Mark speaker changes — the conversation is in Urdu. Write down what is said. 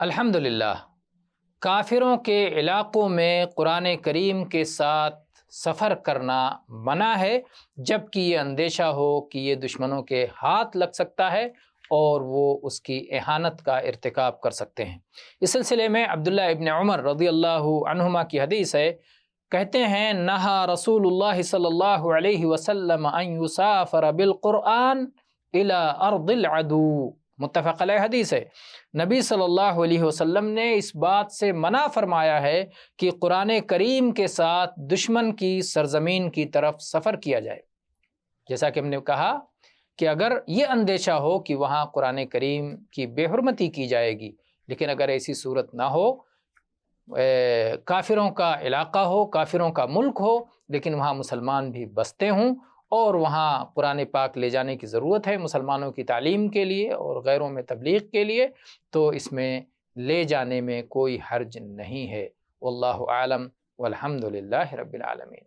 Speaker 1: الحمدللہ، کافروں کے علاقوں میں قرآن کریم کے ساتھ سفر کرنا منع ہے، جب کہ یہ اندیشہ ہو کہ یہ دشمنوں کے ہاتھ لگ سکتا ہے اور وہ اس کی اہانت کا ارتکاب کر سکتے ہیں۔ اس سلسلے میں عبداللہ ابن عمر رضی اللہ عنہما کی حدیث ہے، کہتے ہیں نہا رسول اللہ صلی اللہ علیہ وسلم ان یسافر بالقرآن الی ارض العدو، متفق علیہ حدیث ہے۔ نبی صلی اللہ علیہ وسلم نے اس بات سے منع فرمایا ہے کہ قرآن کریم کے ساتھ دشمن کی سرزمین کی طرف سفر کیا جائے، جیسا کہ ہم نے کہا کہ اگر یہ اندیشہ ہو کہ وہاں قرآن کریم کی بے حرمتی کی جائے گی، لیکن اگر ایسی صورت نہ ہو، کافروں کا علاقہ ہو، کافروں کا ملک ہو، لیکن وہاں مسلمان بھی بستے ہوں اور وہاں قرآن پاک لے جانے کی ضرورت ہے مسلمانوں کی تعلیم کے لیے اور غیروں میں تبلیغ کے لیے، تو اس میں لے جانے میں کوئی حرج نہیں ہے۔ واللہ اعلم والحمد للہ رب العالمین۔